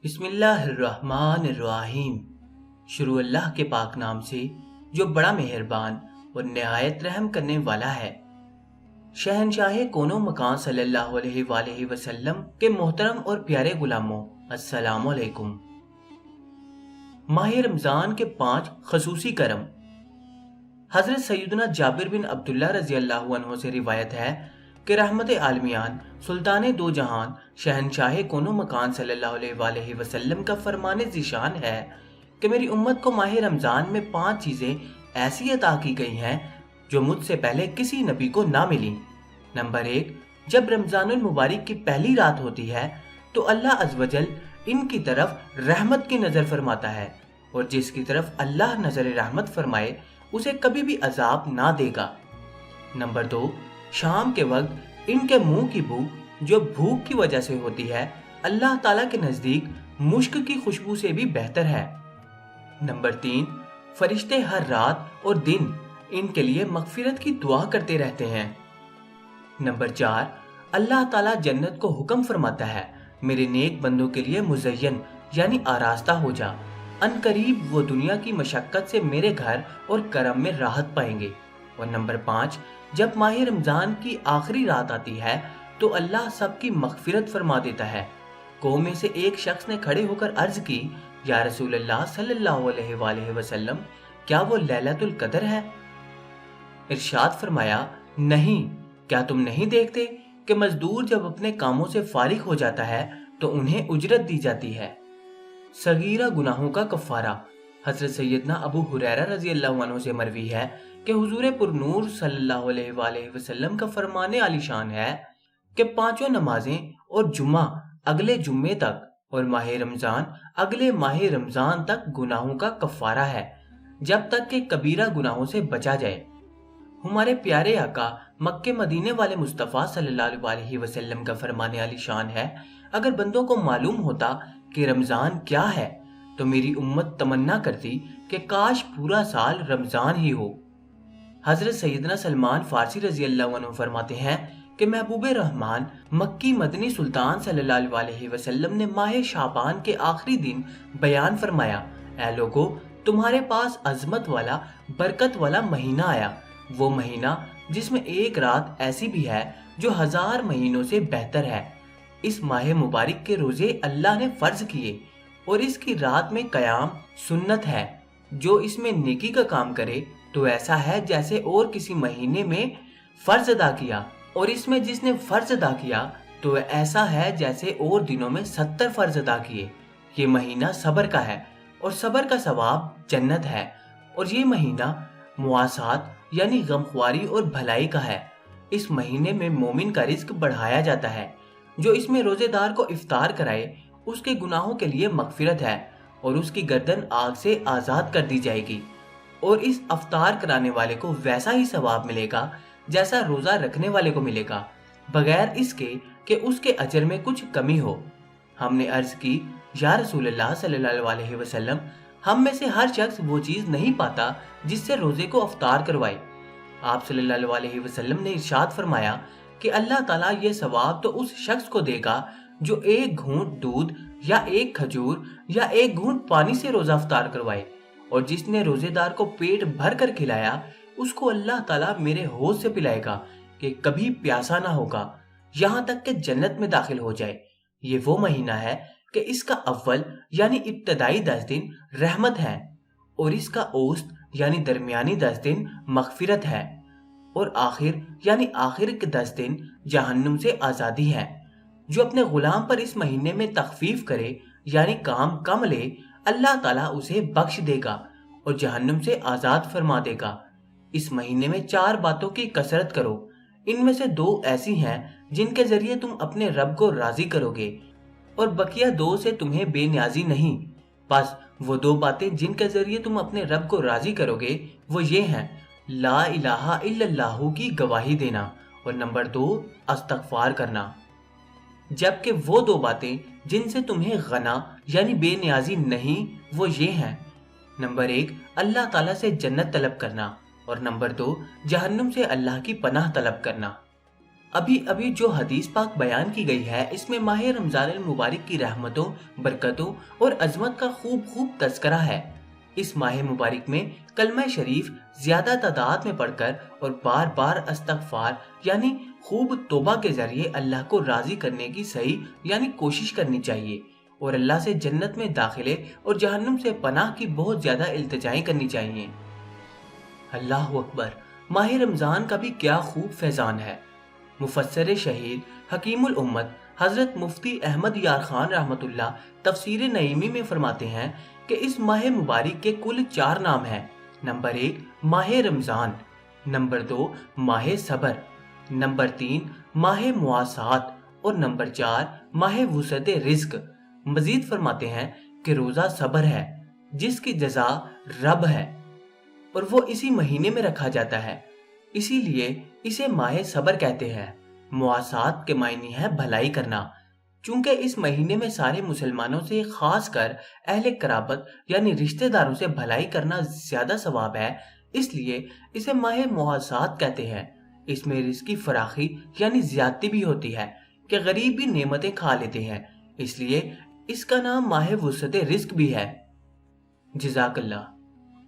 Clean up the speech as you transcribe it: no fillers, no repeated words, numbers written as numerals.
بسم اللہ الرحمن الرحیم۔ شروع اللہ کے پاک نام سے جو بڑا مہربان اور نہایت رحم کرنے والا ہے۔ شہنشاہ کون و مکان صلی اللہ علیہ وآلہ وسلم کے محترم اور پیارے غلاموں، السلام علیکم۔ ماہ رمضان کے 5 خصوصی کرم۔ حضرت سیدنا جابر بن عبداللہ رضی اللہ عنہ سے روایت ہے کہ رحمت عالمیان سلطان دو جہان شہنشاہ کون و مکان صلی اللہ علیہ وآلہ وسلم کا فرمان ذیشان ہے کہ میری امت کو ماہ رمضان میں 5 چیزیں ایسی عطا کی گئی ہیں جو مجھ سے پہلے کسی نبی کو نہ ملی۔ نمبر 1، جب رمضان المبارک کی پہلی رات ہوتی ہے تو اللہ عز و جل ان کی طرف رحمت کی نظر فرماتا ہے، اور جس کی طرف اللہ نظر رحمت فرمائے اسے کبھی بھی عذاب نہ دے گا۔ نمبر 2، شام کے وقت ان کے منہ کی بو جو بھوک کی وجہ سے ہوتی ہے اللہ تعالیٰ کے نزدیک مشک کی خوشبو سے بھی بہتر ہے۔ نمبر 3، فرشتے ہر رات اور دن ان کے لیے مغفرت کی دعا کرتے رہتے ہیں۔ نمبر 4، اللہ تعالیٰ جنت کو حکم فرماتا ہے میرے نیک بندوں کے لیے مزین یعنی آراستہ ہو جا، ان قریب وہ دنیا کی مشقت سے میرے گھر اور کرم میں راحت پائیں گے۔ اور نمبر 5، جب ماہ رمضان کی آخری رات آتی ہے تو اللہ سب کی مغفرت فرما دیتا ہے۔ قوم میں سے ایک شخص نے کھڑے ہو کر عرض کی، یا رسول اللہ صلی اللہ علیہ وآلہ وسلم، کیا وہ لیلۃ القدر ہے؟ ارشاد فرمایا، نہیں، کیا تم نہیں دیکھتے کہ مزدور جب اپنے کاموں سے فارغ ہو جاتا ہے تو انہیں اجرت دی جاتی ہے۔ صغیرہ گناہوں کا کفارہ۔ حضرت سیدنا ابو ہریرہ رضی اللہ عنہ سے مروی ہے کہ حضور پرنور صلی اللہ علیہ وآلہ وسلم کا فرمان عالی شان ہے کہ 5 نمازیں اور جمعہ اگلے جمعے تک اور ماہ رمضان اگلے ماہ رمضان تک گناہوں کا کفارہ ہے، جب تک کہ کبیرہ گناہوں سے بچا جائے۔ ہمارے پیارے آقا مکہ مدینے والے مصطفیٰ صلی اللہ علیہ وسلم کا فرمان عالی شان ہے، اگر بندوں کو معلوم ہوتا کہ رمضان کیا ہے تو میری امت تمنا کرتی کہ کاش پورا سال رمضان ہی ہو۔ حضرت سیدنا سلمان فارسی رضی اللہ عنہ فرماتے ہیں کہ محبوب رحمان مکی مدنی سلطان صلی اللہ علیہ وسلم نے ماہ شعبان کے آخری دن بیان فرمایا، اے لوگو، تمہارے پاس عظمت والا برکت والا مہینہ آیا، وہ مہینہ جس میں ایک رات ایسی بھی ہے جو 1000 مہینوں سے بہتر ہے۔ اس ماہ مبارک کے روزے اللہ نے فرض کیے اور اس کی رات میں قیام سنت ہے۔ جو اس میں نیکی کا کام کرے تو ایسا ہے جیسے اور کسی مہینے میں فرض ادا کیا، اور اس میں جس نے فرض ادا کیا تو ایسا ہے جیسے اور دنوں میں 70 فرض ادا کیے۔ یہ مہینہ صبر کا ہے اور صبر کا ثواب جنت ہے، اور یہ مہینہ مواسات یعنی غمخواری اور بھلائی کا ہے۔ اس مہینے میں مومن کا رزق بڑھایا جاتا ہے۔ جو اس میں روزے دار کو افطار کرائے اس کے گناہوں کے لیے مغفرت ہے، اور اس کی گردن آگ سے آزاد کر دی جائے گی، اور اس افطار کرانے والے کو ویسا ہی ثواب ملے گا جیسا روزہ رکھنے والے کو ملے گا، بغیر اس کے کہ اس کے اجر میں کچھ کمی ہو۔ ہم نے عرض کی، یا رسول اللہ صلی اللہ علیہ وسلم، ہم میں سے ہر شخص وہ چیز نہیں پاتا جس سے روزے کو افطار کروائے۔ آپ صلی اللہ علیہ وسلم نے ارشاد فرمایا کہ اللہ تعالیٰ یہ ثواب تو اس شخص کو دے گا جو ایک گھونٹ دودھ یا ایک کھجور یا ایک گھونٹ پانی سے روزہ افطار کروائے، اور جس نے روزے دار کو پیٹ بھر کر کھلایا اس کو اللہ تعالیٰ میرے حوض سے پلائے گا کہ کبھی پیاسا نہ ہوگا یہاں تک کہ جنت میں داخل ہو جائے۔ یہ وہ مہینہ ہے کہ اس کا اول یعنی ابتدائی 10 دن رحمت ہے، اور اس کا اوسط یعنی درمیانی 10 دن مغفرت ہے، اور آخر یعنی آخر کے 10 دن جہنم سے آزادی ہے۔ جو اپنے غلام پر اس مہینے میں تخفیف کرے یعنی کام کم لے، اللہ تعالیٰ اسے بخش دے گا اور جہنم سے آزاد فرما دے گا۔ اس مہینے میں 4 باتوں کی کثرت کرو، ان میں سے 2 ایسی ہیں جن کے ذریعے تم اپنے رب کو راضی کرو گے، اور بقیہ 2 سے تمہیں بے نیازی نہیں۔ بس وہ 2 باتیں جن کے ذریعے تم اپنے رب کو راضی کرو گے وہ یہ ہیں، لا الہ الا اللہ کی گواہی دینا، اور نمبر 2 استغفار کرنا۔ جبکہ وہ 2 باتیں جن سے تمہیں غنا یعنی بے نیازی نہیں وہ یہ ہیں، نمبر 1 اللہ تعالیٰ سے جنت طلب کرنا، اور نمبر 2 جہنم سے اللہ کی پناہ طلب کرنا۔ ابھی ابھی جو حدیث پاک بیان کی گئی ہے اس میں ماہ رمضان المبارک کی رحمتوں، برکتوں اور عظمت کا خوب تذکرہ ہے۔ اس ماہ مبارک میں کلمہ شریف زیادہ تعداد میں پڑھ کر اور بار بار استغفار یعنی خوب توبہ کے ذریعے اللہ کو راضی کرنے کی صحیح یعنی کوشش کرنی چاہیے، اور اللہ سے جنت میں داخلے اور جہنم سے پناہ کی بہت زیادہ التجائیں کرنی چاہیے۔ اللہ اکبر! ماہ رمضان کا بھی کیا خوب فیضان ہے۔ مفسر شہید حکیم الامت حضرت مفتی احمد یار خان رحمت اللہ تفسیر نعیمی میں فرماتے ہیں کہ اس ماہ مبارک کے کل 4 نام ہیں۔ نمبر 1 ماہ رمضان، نمبر 2 ماہ صبر، نمبر 3 ماہ مواسات اور نمبر 4 ماہ وسعت رزق۔ مزید فرماتے ہیں کہ روزہ صبر ہے جس کی جزا رب ہے اور وہ اسی مہینے میں رکھا جاتا ہے، اسی لیے اسے ماہ صبر کہتے ہیں۔ مواسات کے معنی ہے بھلائی کرنا، چونکہ اس مہینے میں سارے مسلمانوں سے خاص کر اہل قرابت یعنی رشتہ داروں سے بھلائی کرنا زیادہ ثواب ہے، اس لیے اسے ماہ مواسات کہتے ہیں۔ اس میں رزق کی فراخی یعنی زیادتی بھی ہوتی ہے کہ غریب بھی نعمتیں کھا لیتے ہیں، اس لیے اس کا نام ماہ وسعت رزق بھی ہے۔ جزاک اللہ۔